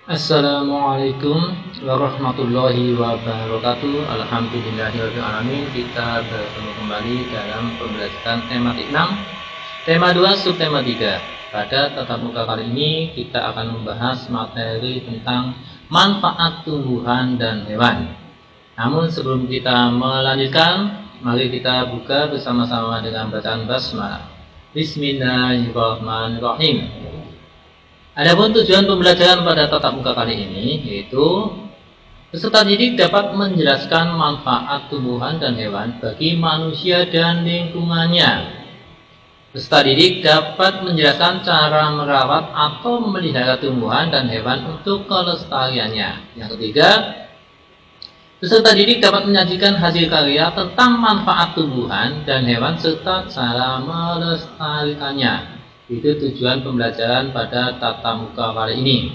Assalamualaikum warahmatullahi wabarakatuh. Alhamdulillahirrahmanirrahim. Kita bertemu kembali dalam pembelajaran tematik 6, tema 2, subtema 3. Pada tatap muka kali ini kita akan membahas materi tentang manfaat tumbuhan dan hewan. Namun sebelum kita melanjutkan, mari kita buka bersama-sama dengan bacaan basmalah. Bismillahirrahmanirrahim. Adapun tujuan pembelajaran pada tatap muka kali ini yaitu peserta didik dapat menjelaskan manfaat tumbuhan dan hewan bagi manusia dan lingkungannya. Peserta didik dapat menjelaskan cara merawat atau memelihara tumbuhan dan hewan untuk kelestariannya. Yang ketiga, peserta didik dapat menyajikan hasil karya tentang manfaat tumbuhan dan hewan serta cara melestarikannya. Itu tujuan pembelajaran pada tatap muka kali ini.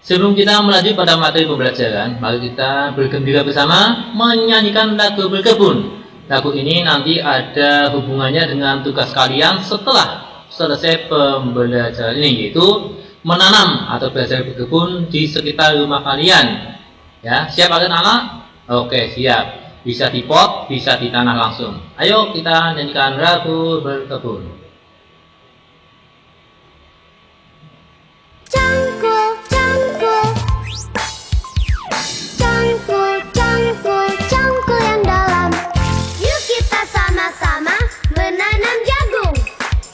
Sebelum kita melanjut pada materi pembelajaran, mari kita bergembira bersama menyanyikan lagu berkebun. Lagu ini nanti ada hubungannya dengan tugas kalian setelah selesai pembelajaran ini, yaitu menanam atau belajar berkebun di sekitar rumah kalian. Ya, siap anak-anak? Oke, siap. Bisa di pot, bisa di tanah langsung. Ayo kita nyanyikan lagu berkebun. Cangkul, cangkul, cangkul, cangkul, cangkul yang dalam. Yuk kita sama-sama menanam jagung.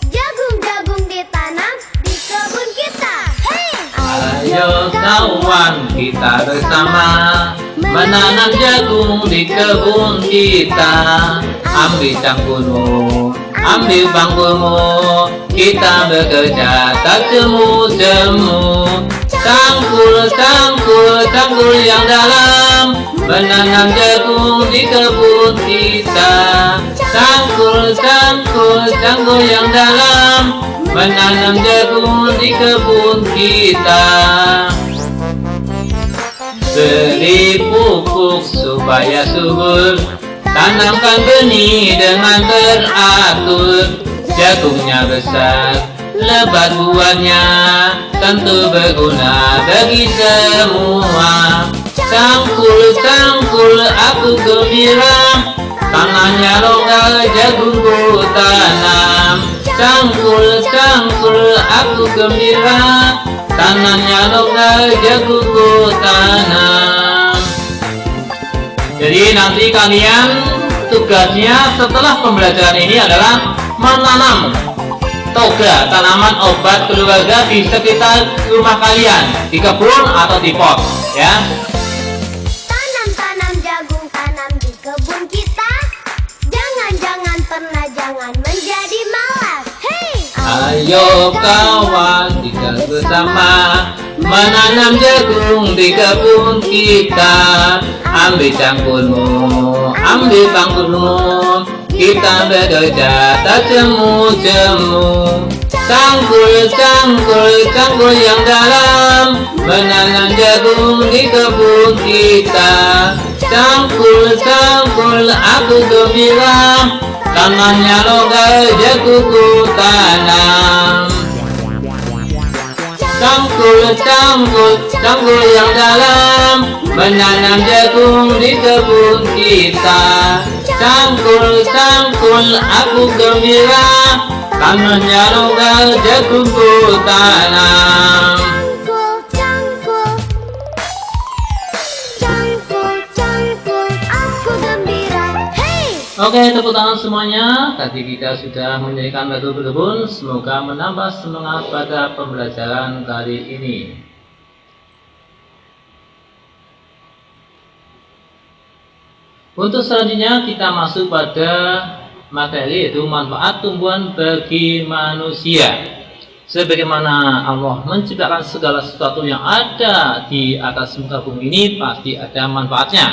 Jagung-jagung ditanam di kebun kita. Hey! Ayo kawan, kita bersama menanam jagung di kebun kita. Ambil cangkulmu, ambil bangkulmu, kita bekerja tak jemu-jemu. Cangkul, cangkul, cangkul yang dalam, menanam jagung di kebun kita. Cangkul, cangkul, cangkul yang dalam, menanam jagung di kebun kita. Beri pupuk supaya subur, tanamkan benih dengan teratur. Jagungnya besar, lebat buahnya, tentu berguna bagi semua. Cangkul, cangkul, aku gembira, tanahnya longgar, jagungku tanam. Cangkul, cangkul, aku gembira, tanahnya longgar, jagungku tanam. Jadi nanti kalian tugasnya setelah pembelajaran ini adalah menanam toga tanaman obat keluarga di sekitar rumah kalian, di kebun atau di pot, ya. Tanam-tanam jagung, tanam di kebun kita. Jangan-jangan pernah jangan menjadi malas. Hey! Ayo kawan, kita bersama menanam jagung di kebun kita. Ambil cangkulmu, ambil bangkulmu, kita bekerja tak jemu-jemu. Cangkul, cangkul, cangkul yang dalam, menanam jagung di kebun kita. Cangkul, cangkul, aku gembira, tanahnya longgar, jagungku tanam. Cangkul, cangkul, cangkul yang dalam, menanam jagung di kebun kita. Cangkul, cangkul, aku gembira, tanahnya longgar, jagungku tanam. Cangkul, cangkul, cangkul, cangkul, aku gembira. Hey! Oke, tepuk tangan semuanya. Tadi kita sudah menyanyikan lagu berkebun. Semoga menambah semangat pada pembelajaran kali ini. Untuk selanjutnya kita masuk pada materi, yaitu manfaat tumbuhan bagi manusia. Sebagaimana Allah menciptakan segala sesuatu yang ada di atas muka bumi ini pasti ada manfaatnya,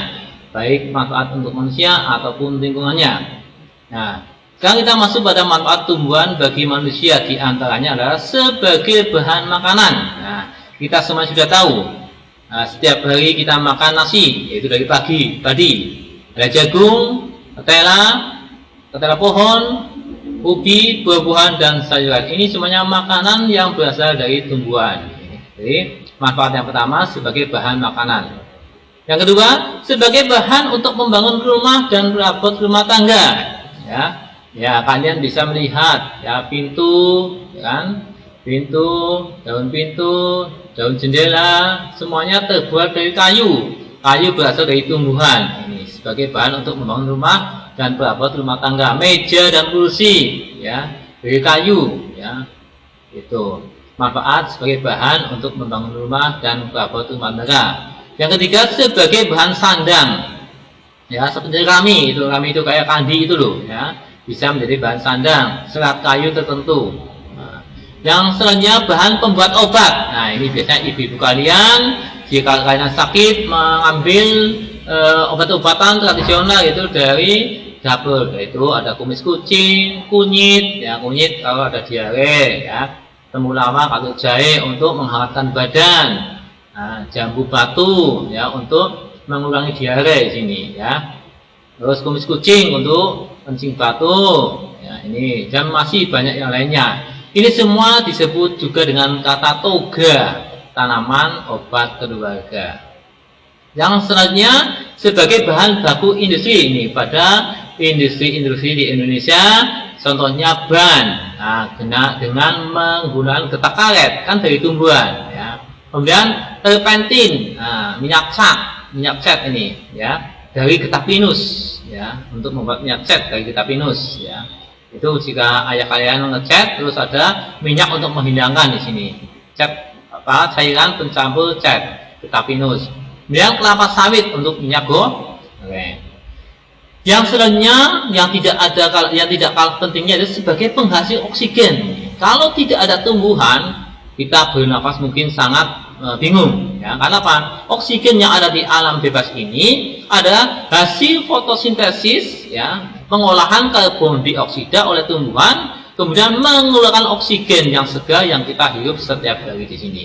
baik manfaat untuk manusia ataupun lingkungannya. Nah, sekarang kita masuk pada manfaat tumbuhan bagi manusia, di antaranya adalah sebagai bahan makanan. Nah, kita semua sudah tahu, setiap hari kita makan nasi, yaitu dari padi. Ada jagung, ketela pohon, ubi, buah-buahan, dan sayuran. Ini semuanya makanan yang berasal dari tumbuhan. Jadi manfaat yang pertama sebagai bahan makanan. Yang kedua sebagai bahan untuk membangun rumah dan perabot rumah tangga. Ya kalian bisa melihat ya pintu, kan? Daun pintu, daun jendela, semuanya terbuat dari kayu. Kayu berasal dari tumbuhan. Ini sebagai bahan untuk membangun rumah dan perabot rumah tangga. Meja dan kursi, ya, dari kayu, ya. Itu manfaat sebagai bahan untuk membangun rumah dan perabot rumah tangga. Yang ketiga sebagai bahan sandang. Ya, seperti rami itu kayak kandi itu loh, ya. Bisa menjadi bahan sandang, serat kayu tertentu. Yang selanjutnya bahan pembuat obat. Nah, ini biasanya ibu-ibu kalian jika kalian sakit mengambil obat-obatan tradisional itu dari dapur, yaitu ada kumis kucing, kunyit, ya kunyit kalau ada diare, ya temulawak atau jahe untuk menghangatkan badan, nah, jambu batu, ya untuk mengurangi diare di sini, ya. Terus kumis kucing untuk kencing batu, ya ini dan masih banyak yang lainnya. Ini semua disebut juga dengan kata toga, tanaman obat keluarga. Yang selanjutnya sebagai bahan baku industri ini pada industri-industri di Indonesia, contohnya ban, nah, dengan menggunakan getah karet kan dari tumbuhan, ya. Kemudian terpentin, minyak cat ini, ya dari getah pinus, ya untuk membuat minyak cat dari getah pinus, ya. Itu jika ayah kalian ngecat terus ada minyak untuk menghilangkan di sini. Cat cairan pencampur cat, getah pinus. Kemudian kelapa sawit untuk minyak goreng. Yang selanjutnya yang tidak kalah pentingnya adalah sebagai penghasil oksigen. Kalau tidak ada tumbuhan, kita bernafas mungkin sangat bingung, ya. Karena apa? Oksigen yang ada di alam bebas ini ada hasil fotosintesis, ya, pengolahan karbon dioksida oleh tumbuhan, kemudian mengeluarkan oksigen yang segar yang kita hirup setiap hari di sini.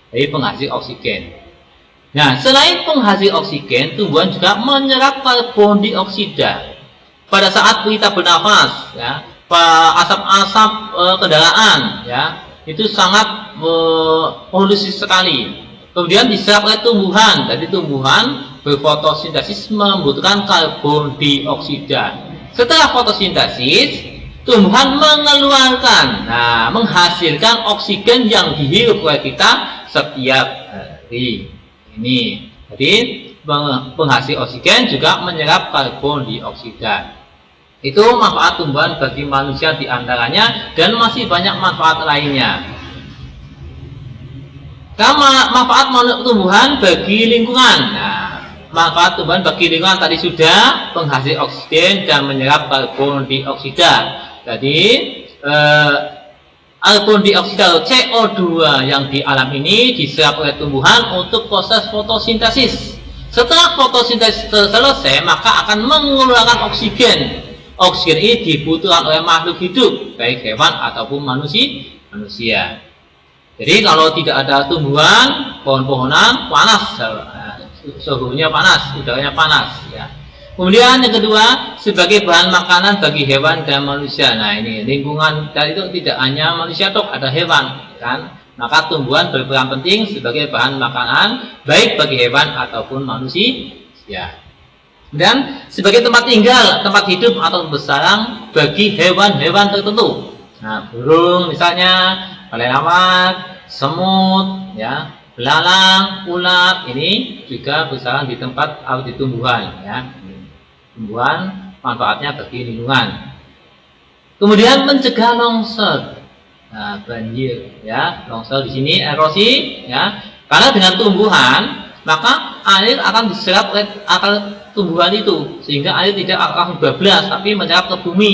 Jadi penghasil oksigen. Nah, selain penghasil oksigen, tumbuhan juga menyerap karbon dioksida. Pada saat kita bernafas, ya, asap-asap kendaraan, ya, itu sangat polusi sekali. Kemudian diserap oleh tumbuhan. Jadi tumbuhan berfotosintesis membutuhkan karbon dioksida. Setelah fotosintesis, tumbuhan mengeluarkan, menghasilkan oksigen yang dihirup oleh kita setiap hari. Ini, jadi penghasil oksigen juga menyerap karbon dioksida. Itu manfaat tumbuhan bagi manusia diantaranya dan masih banyak manfaat lainnya. Manfaat tumbuhan bagi lingkungan. Nah, manfaat tumbuhan bagi lingkungan tadi sudah penghasil oksigen dan menyerap karbon dioksida. Jadi karbon dioksida CO2 yang di alam ini diserap oleh tumbuhan untuk proses fotosintesis. Setelah fotosintesis selesai, maka akan mengeluarkan oksigen. Oksigen ini dibutuhkan oleh makhluk hidup, baik hewan ataupun manusia. Jadi kalau tidak ada tumbuhan, pohon-pohonan panas, suhunya panas, udaranya panas, ya. Kemudian yang kedua, sebagai bahan makanan bagi hewan dan manusia. Nah, ini lingkungan dan itu tidak hanya manusia toh, ada hewan, kan? Maka tumbuhan berperan penting sebagai bahan makanan baik bagi hewan ataupun manusia. Dan sebagai tempat tinggal, tempat hidup atau bersarang bagi hewan-hewan tertentu. Nah, burung misalnya, kelelawar, semut, ya, belalang, ulat, ini juga bersarang di tempat atau di tumbuhan, ya. Tumbuhan manfaatnya bagi lingkungan. Kemudian mencegah longsor, banjir, ya, longsor di sini erosi, ya, karena dengan tumbuhan maka air akan diserap oleh akar tumbuhan itu sehingga air tidak akan bablas tapi menyerap ke bumi.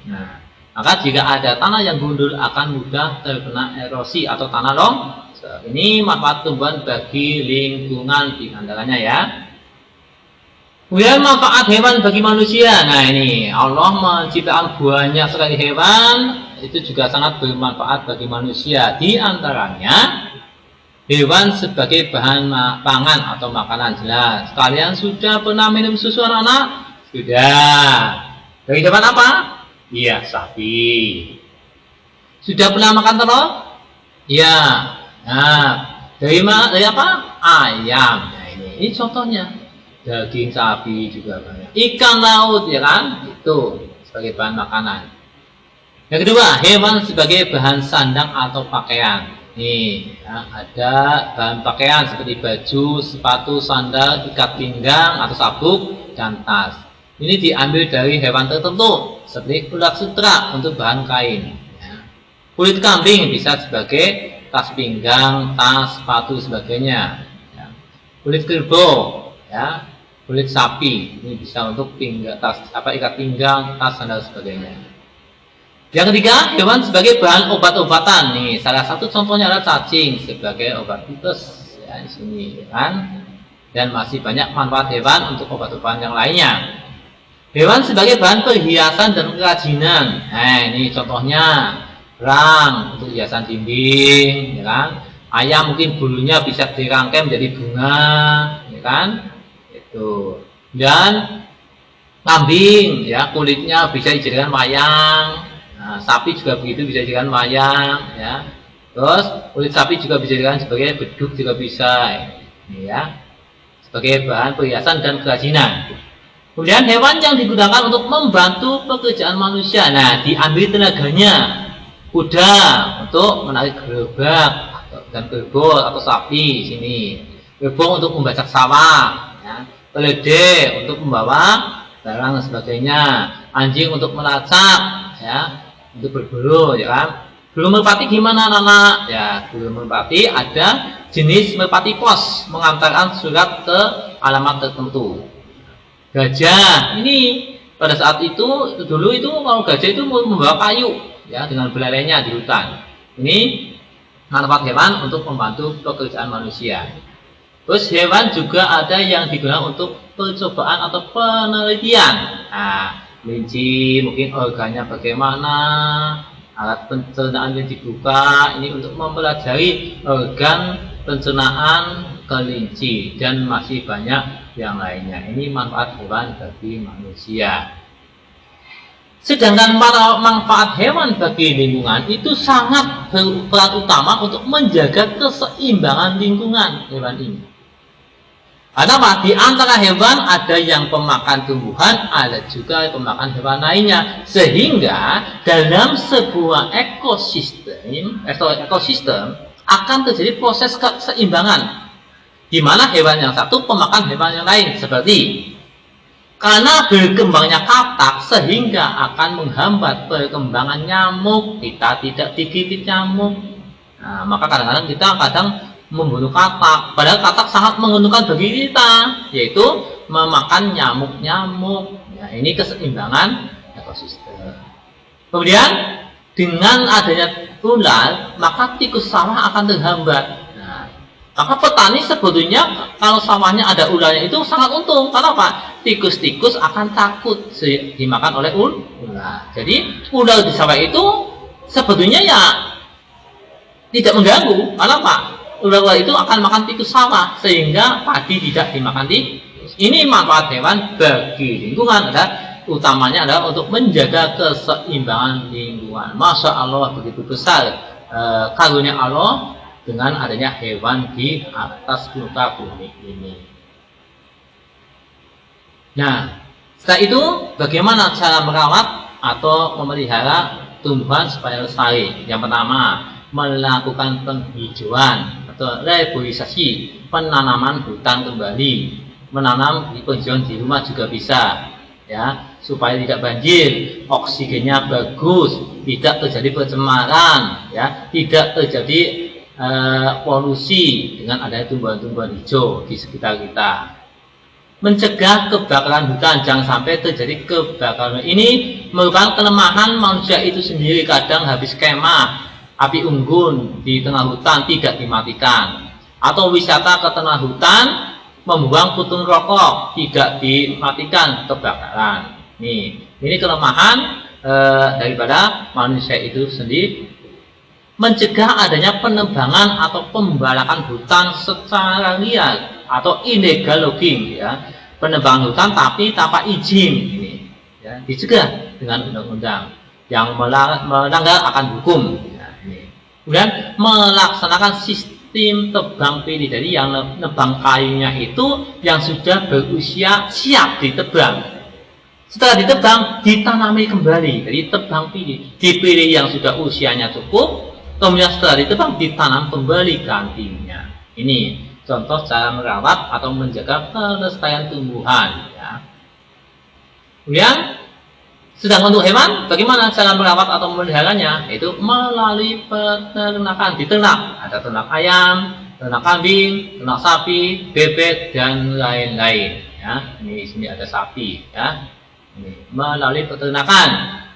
Nah, maka jika ada tanah yang gundul akan mudah terkena erosi atau tanah longsor. Ini manfaat tumbuhan bagi lingkungan di antaranya, ya. Kemudian manfaat hewan bagi manusia. Nah, ini Allah menciptakan banyak sekali hewan, itu juga sangat bermanfaat bagi manusia. Di antaranya hewan sebagai bahan pangan atau makanan, jelas. Kalian sudah pernah minum susu anak-anak? Sudah. Dari hewan apa? Iya, sapi. Sudah pernah makan telur? Iya. Nah, Dari mana? Dari apa? Ayam. Nah, ini contohnya. Daging sapi juga banyak. Ikan laut, ya kan? Itu sebagai bahan makanan. Yang kedua, hewan sebagai bahan sandang atau pakaian. Nih, ya, ada bahan pakaian seperti baju, sepatu, sandal, ikat pinggang atau sabuk, dan tas. Ini diambil dari hewan tertentu, seperti ulat sutra untuk bahan kain. Ya. Kulit kambing bisa sebagai tas pinggang, tas, sepatu, sebagainya. Ya. Kulit kerbau, ya, kulit sapi, ini bisa untuk pinggang, tas, ikat pinggang, tas, sandal, sebagainya. Yang ketiga, hewan sebagai bahan obat-obatan. Nih, salah satu contohnya adalah cacing sebagai obat tipes. Ya, di sini, kan? Dan masih banyak manfaat hewan untuk obat-obatan yang lainnya. Hewan sebagai bahan perhiasan dan kerajinan. Nah, ini contohnya rang untuk hiasan dinding, ya kan? Ayam mungkin bulunya bisa dirangkai menjadi bunga, ya kan? Itu. Dan kambing, ya, kulitnya bisa dijadikan wayang. Nah, sapi juga begitu, bisa dijadikan wayang, ya. Terus kulit sapi juga bisa dijadikan sebagai beduk, juga bisa, ya, sebagai bahan perhiasan dan kerajinan. Kemudian hewan yang digunakan untuk membantu pekerjaan manusia. Nah, diambil tenaganya. Kuda untuk menarik gerobak dan kerbau atau sapi sini. Kerbau untuk membajak sawah, ya. Keledai untuk membawa barang dan sebagainya. Anjing untuk melacak, ya, untuk berburu, ya kan. Burung merpati gimana, anak-anak? Ya, burung merpati ada jenis merpati pos, mengantarkan surat ke alamat tertentu. Gajah ini pada saat itu dulu itu kalau gajah itu membawa kayu, ya, dengan belalainya di hutan. Ini manfaat hewan untuk membantu pekerjaan manusia. Terus hewan juga ada yang digunakan untuk percobaan atau penelitian. Nah, kelinci mungkin organnya bagaimana, alat pencernaan yang dibuka ini untuk mempelajari organ pencernaan kelinci, dan masih banyak yang lainnya. Ini manfaat hewan bagi manusia. Sedangkan manfaat hewan bagi lingkungan itu sangat berperan utama untuk menjaga keseimbangan lingkungan hewan ini. Ada apa? Di antara hewan ada yang pemakan tumbuhan, ada juga pemakan hewan lainnya. Sehingga dalam sebuah ekosistem akan terjadi proses keseimbangan, di mana hewan yang satu pemakan hewan yang lain. Seperti karena berkembangnya katak sehingga akan menghambat perkembangan nyamuk, kita tidak digigit nyamuk. Nah, maka kadang-kadang kita membunuh katak, padahal katak sangat menguntungkan bagi kita, yaitu memakan nyamuk-nyamuk. Ya, ini keseimbangan ekosistem. Kemudian dengan adanya ular, maka tikus sawah akan terhambat. Nah, maka petani sebetulnya kalau sawahnya ada ularnya itu sangat untung. Karena apa? Tikus-tikus akan takut dimakan oleh ular. Jadi ular di sawah itu sebetulnya ya tidak mengganggu. Karena apa? Ular-ular itu akan makan tikus sawah sehingga padi tidak dimakan tikus. Ini manfaat hewan bagi lingkungan utamanya adalah untuk menjaga keseimbangan lingkungan. Masya Allah, begitu besar karunia Allah dengan adanya hewan di atas muka bumi ini. Nah, setelah itu bagaimana cara merawat atau memelihara tumbuhan supaya lestari? Yang pertama, melakukan penghijauan atau reboisasi, penanaman hutan kembali, menanam di penghijauan di rumah juga bisa, ya, supaya tidak banjir, oksigennya bagus, tidak terjadi pencemaran, ya, tidak terjadi polusi dengan adanya tumbuhan-tumbuhan hijau di sekitar kita. Mencegah kebakaran hutan, jangan sampai terjadi kebakaran. Ini merupakan kelemahan manusia itu sendiri. Kadang habis kemah, api unggun di tengah hutan tidak dimatikan, atau wisata ke tengah hutan membuang puntung rokok tidak dimatikan, kebakaran. Ini kelemahan daripada manusia itu sendiri. Mencegah adanya penebangan atau pembalakan hutan secara liar atau illegal logging, ya, penebangan hutan tapi tanpa izin, ini, ya, dicegah dengan undang-undang. Yang melanggar akan hukum. Kemudian melaksanakan tim tebang pilih. Jadi yang nebang kayunya itu yang sudah berusia siap ditebang. Setelah ditebang, ditanami kembali. Jadi tebang pilih. Dipilih yang sudah usianya cukup, kemudian setelah ditebang, ditanam kembali gantinya. Ini contoh cara merawat atau menjaga kelestarian tumbuhan. Ya. Kemudian, sedang untuk hewan, bagaimana cara merawat atau memeliharanya? Itu melalui peternakan, diternak. Ada ternak ayam, ternak kambing, ternak sapi, bebek, dan lain-lain. Ya, ini sini ada sapi. Ya, ini melalui peternakan.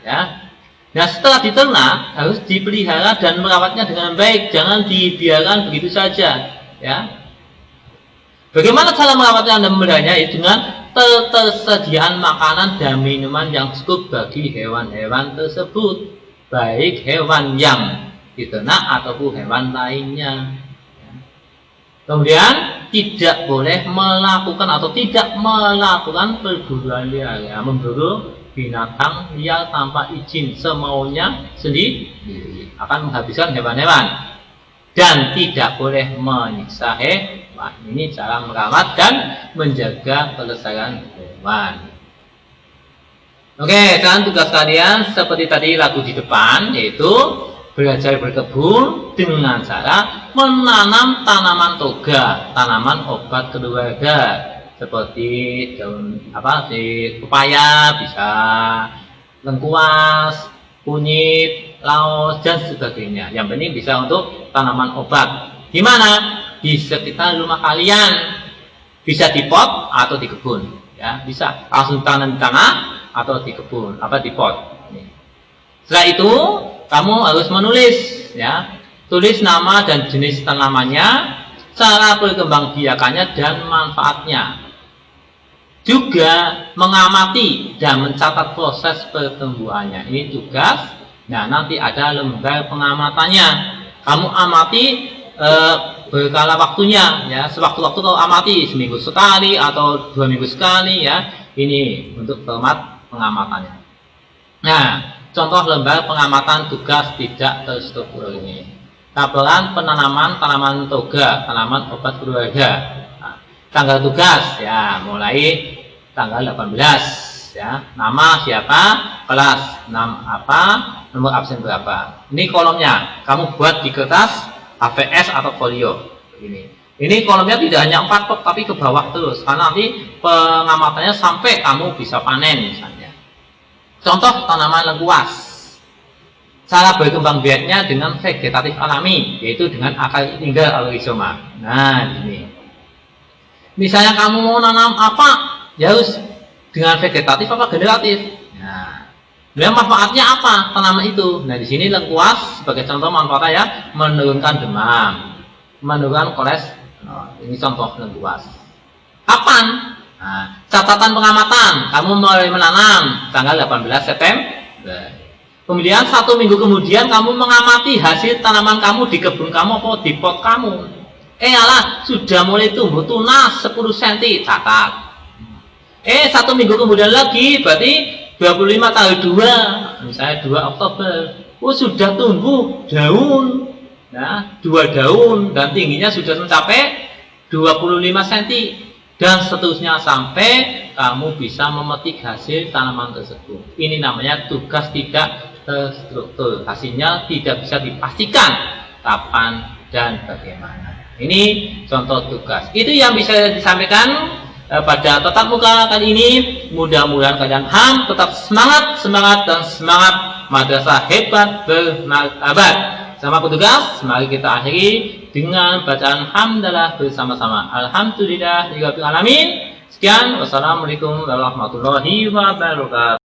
Ya, nah setelah diternak harus dipelihara dan merawatnya dengan baik, jangan dibiarkan begitu saja. Ya, bagaimana cara merawatnya dan memeliharanya? Itu dengan ketersediaan makanan dan minuman yang cukup bagi hewan-hewan tersebut, baik hewan yang diternak ataupun hewan lainnya. Kemudian tidak boleh melakukan atau tidak melakukan perburuan liar, ya, memburu binatang liar tanpa izin semaunya sendiri akan menghabiskan hewan-hewan, dan tidak boleh menyiksa hewan. Ini cara merawat dan menjaga kelestarian hewan. Oke, dan tugas kalian seperti tadi lagu di depan, yaitu belajar berkebun dengan cara menanam tanaman toga, tanaman obat keluarga, seperti daun di pepaya, bisa lengkuas, kunyit, laos, dan sebagainya. Yang penting bisa untuk tanaman obat. Gimana? Di sekitar rumah kalian, bisa di pot atau di kebun, ya, bisa langsung tanam di tanah atau di kebun, di pot. Setelah itu kamu harus menulis, ya, tulis nama dan jenis tanamannya, cara perkembangbiakannya dan manfaatnya. Juga mengamati dan mencatat proses pertumbuhannya. Ini tugas. Nah, nanti ada lembar pengamatannya. Kamu amati berkala waktunya, ya, sewaktu-waktu kau amati, seminggu sekali atau 2 minggu sekali, ya. Ini untuk format pengamatannya. Nah, contoh lembar pengamatan tugas tidak terstruktur ini. Tabelan penanaman tanaman toga, tanaman obat keluarga. Nah, tanggal tugas, ya, mulai tanggal 18, ya. Nama siapa, kelas 6 apa, nomor absen berapa. Ini kolomnya, kamu buat di kertas HVS atau folio. Ini kolomnya tidak hanya 4 kok, tapi ke bawah terus, karena nanti pengamatannya sampai kamu bisa panen misalnya. Contoh tanaman lengkuas. Cara berkembang biaknya dengan vegetatif alami, yaitu dengan akar tinggal atau rizoma. Nah, ini. Misalnya kamu mau nanam apa, ya harus dengan vegetatif apa generatif. Nah, dan manfaatnya apa tanaman itu? Nah, di sini lengkuas sebagai contoh manfaatnya, ya, menurunkan demam, menurunkan kolesterol. Ini contoh lengkuas. Kapan? Nah, catatan pengamatan, kamu mulai menanam tanggal 18 September. Kemudian 1 minggu kemudian kamu mengamati hasil tanaman kamu di kebun kamu atau di pot kamu. Alah, sudah mulai tumbuh tunas 10 cm, catat. 1 minggu kemudian lagi, berarti 25 tanggal 2, misalnya 2 Oktober. Sudah tumbuh daun. Nah, 2 daun dan tingginya sudah mencapai 25 cm, dan seterusnya sampai kamu bisa memetik hasil tanaman tersebut. Ini namanya tugas tidak terstruktur. Hasilnya tidak bisa dipastikan kapan dan bagaimana. Ini contoh tugas. Itu yang bisa disampaikan pada tatap muka kali ini. Mudah-mudahan kalian tetap semangat dan semangat madrasah hebat bermartabat. Sama petugas, mari kita akhiri dengan bacaan hamdalah bersama-sama. Alhamdulillah rabbil alamin. Sekian, wassalamualaikum warahmatullahi wabarakatuh.